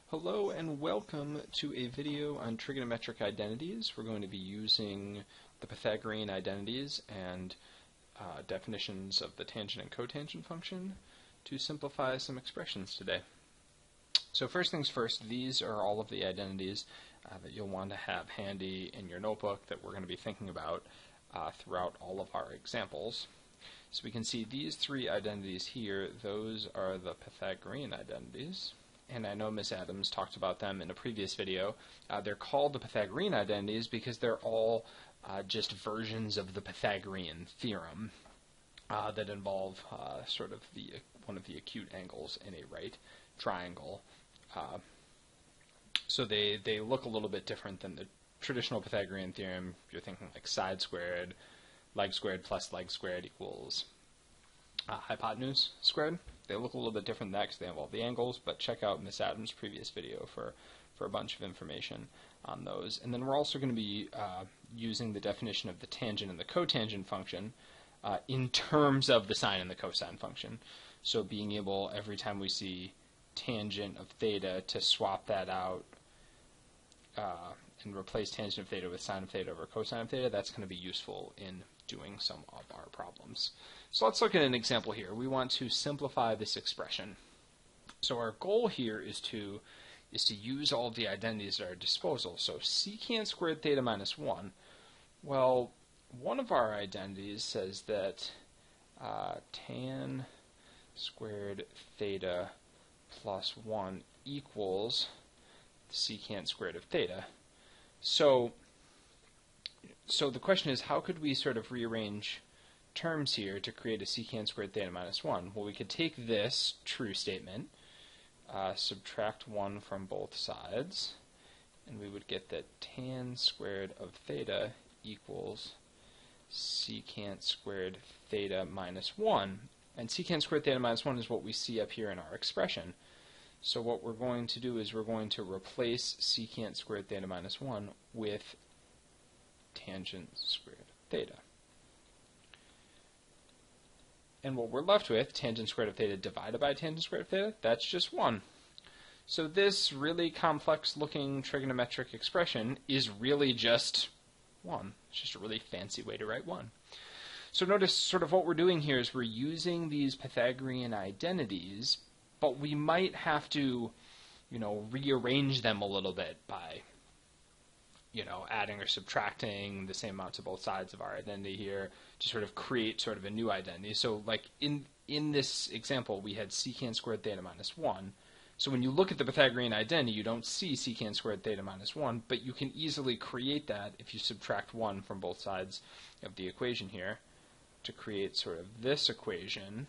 Hello and welcome to a video on trigonometric identities. We're going to be using the Pythagorean identities and definitions of the tangent and cotangent function to simplify some expressions today. So first things first, these are all of the identities that you'll want to have handy in your notebook that we're going to be thinking about throughout all of our examples. So we can see these three identities here, those are the Pythagorean identities. And I know Ms. Adams talked about them in a previous video. They're called the Pythagorean identities because they're all just versions of the Pythagorean theorem that involve sort of one of the acute angles in a right triangle. So they look a little bit different than the traditional Pythagorean theorem. You're thinking like side squared, leg squared plus leg squared equals hypotenuse squared. They look a little bit different than that because they involve the angles, but check out Ms. Adams' previous video for a bunch of information on those. And then we're also going to be using the definition of the tangent and the cotangent function in terms of the sine and the cosine function. So being able, every time we see tangent of theta, to swap that out and replace tangent of theta with sine of theta over cosine of theta, that's going to be useful in doing some of our problems. So let's look at an example here. We want to simplify this expression. So our goal here is to use all of the identities at our disposal. So secant squared theta minus 1. Well, one of our identities says that tan squared theta plus 1 equals secant squared of theta. So the question is, how could we sort of rearrange terms here to create a secant squared theta minus 1? Well, we could take this true statement, subtract 1 from both sides, and we would get that tan squared of theta equals secant squared theta minus 1. And secant squared theta minus 1 is what we see up here in our expression. So what we're going to do is we're going to replace secant squared theta minus 1 with tangent squared theta. And what we're left with, tangent squared of theta divided by tangent squared of theta, that's just 1. So this really complex looking trigonometric expression is really just 1. It's just a really fancy way to write 1. So notice sort of what we're doing here is we're using these Pythagorean identities, but we might have to, rearrange them a little bit by, adding or subtracting the same amount to both sides of our identity here to sort of create sort of a new identity. So like in this example, we had secant squared theta minus 1. So when you look at the Pythagorean identity, you don't see secant squared theta minus 1, but you can easily create that if you subtract 1 from both sides of the equation here to create sort of this equation.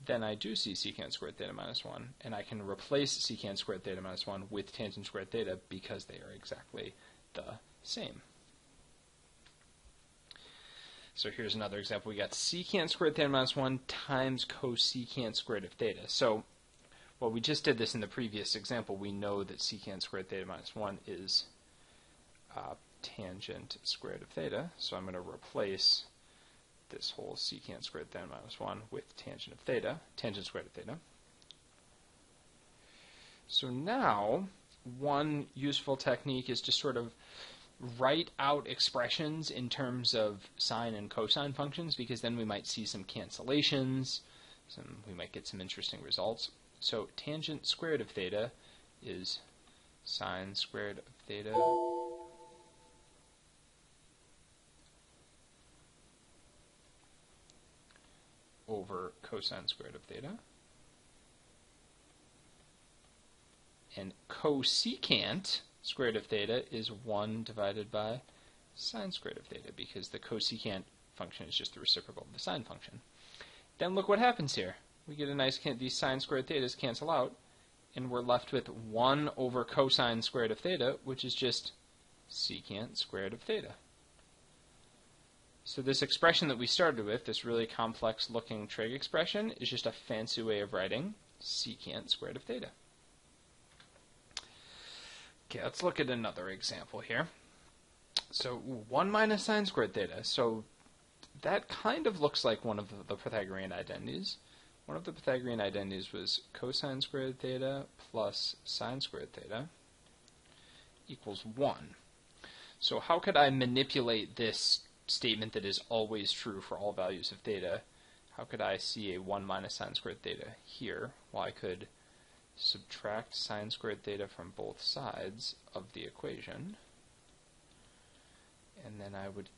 Then I do see secant squared theta minus 1, and I can replace secant squared theta minus 1 with tangent squared theta because they are exactly the same. So here's another example. We got secant squared theta minus 1 times cosecant squared of theta. So, well, we just did this in the previous example. We know that secant squared theta minus 1 is tangent squared of theta. So I'm going to replace this whole secant squared theta minus 1 with tangent of theta, tangent squared of theta. So now, one useful technique is to sort of write out expressions in terms of sine and cosine functions, because then we might see some cancellations, we might get some interesting results. So tangent squared of theta is sine squared of theta over cosine squared of theta. And cosecant squared of theta is 1 divided by sine squared of theta, because the cosecant function is just the reciprocal of the sine function. Then look what happens here. We get a nice, these sine squared thetas cancel out, and we're left with 1 over cosine squared of theta, which is just secant squared of theta. So this expression that we started with, this really complex looking trig expression, is just a fancy way of writing secant squared of theta. Okay, let's look at another example here. So 1 minus sine squared theta. So that kind of looks like one of the Pythagorean identities. One of the Pythagorean identities was cosine squared theta plus sine squared theta equals 1. So how could I manipulate this statement that is always true for all values of theta? How could I see a 1 minus sine squared theta here? Well, I could subtract sine squared theta from both sides of the equation, and then I would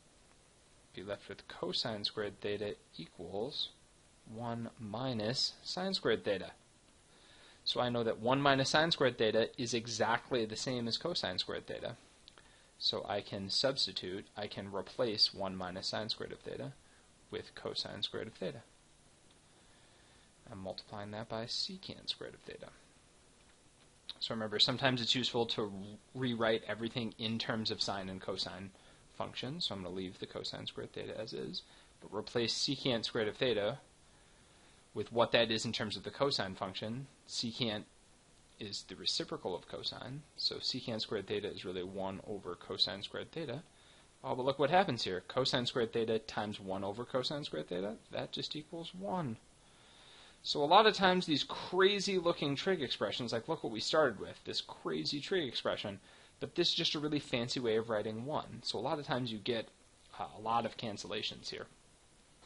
be left with cosine squared theta equals 1 minus sine squared theta. So I know that 1 minus sine squared theta is exactly the same as cosine squared theta. So I can substitute, I can replace 1 minus sine squared of theta with cosine squared of theta. I'm multiplying that by secant squared of theta. So remember, sometimes it's useful to rewrite everything in terms of sine and cosine functions. So I'm going to leave the cosine squared theta as is, but replace secant squared of theta with what that is in terms of the cosine function. Secant is the reciprocal of cosine, so secant squared theta is really 1 over cosine squared theta. Oh, but look what happens here. Cosine squared theta times 1 over cosine squared theta, that just equals 1. So a lot of times these crazy looking trig expressions, like look what we started with, this crazy trig expression, but this is just a really fancy way of writing 1. So a lot of times you get a lot of cancellations here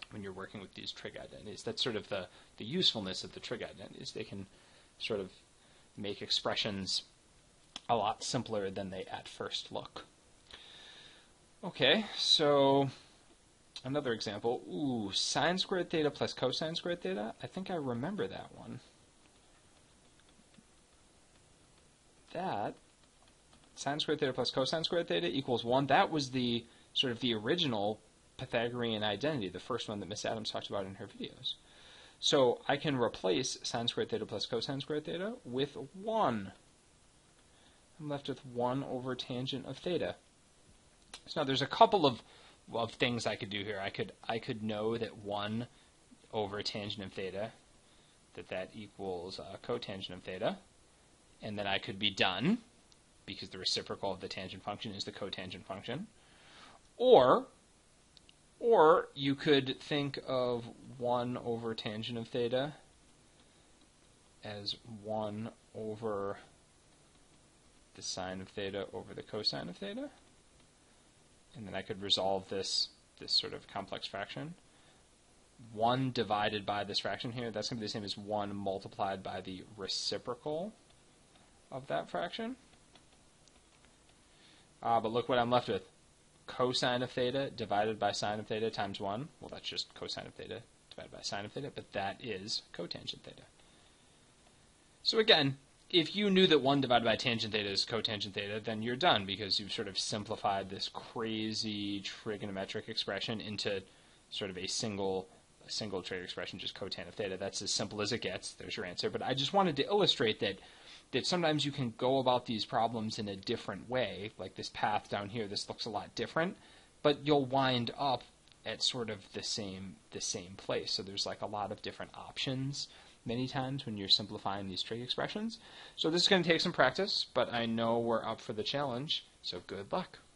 when you're working with these trig identities. That's sort of the usefulness of the trig identities. They can sort of make expressions a lot simpler than they at first look. Okay, so another example. Ooh, sine squared theta plus cosine squared theta. I think I remember that one. That sine squared theta plus cosine squared theta equals 1. That was the sort of the original Pythagorean identity, the first one that Miss Adams talked about in her videos. So I can replace sine squared theta plus cosine squared theta with 1. I'm left with 1 over tangent of theta. So now there's a couple of things I could do here. I could know that 1 over tangent of theta, that equals cotangent of theta, and then I could be done, because the reciprocal of the tangent function is the cotangent function. Or you could think of 1 over tangent of theta as 1 over the sine of theta over the cosine of theta. And then I could resolve this sort of complex fraction. 1 divided by this fraction here, that's going to be the same as 1 multiplied by the reciprocal of that fraction. But look what I'm left with. Cosine of theta divided by sine of theta times 1. Well, that's just cosine of theta divided by sine of theta, but that is cotangent theta. So again, if you knew that 1 divided by tangent theta is cotangent theta, then you're done, because you've sort of simplified this crazy trigonometric expression into sort of a single trig expression, just cotan of theta. That's as simple as it gets. There's your answer. But I just wanted to illustrate that sometimes you can go about these problems in a different way. Like this path down here, this looks a lot different, but you'll wind up at sort of the same place. So there's like a lot of different options many times when you're simplifying these trig expressions. So this is going to take some practice, but I know we're up for the challenge, so good luck.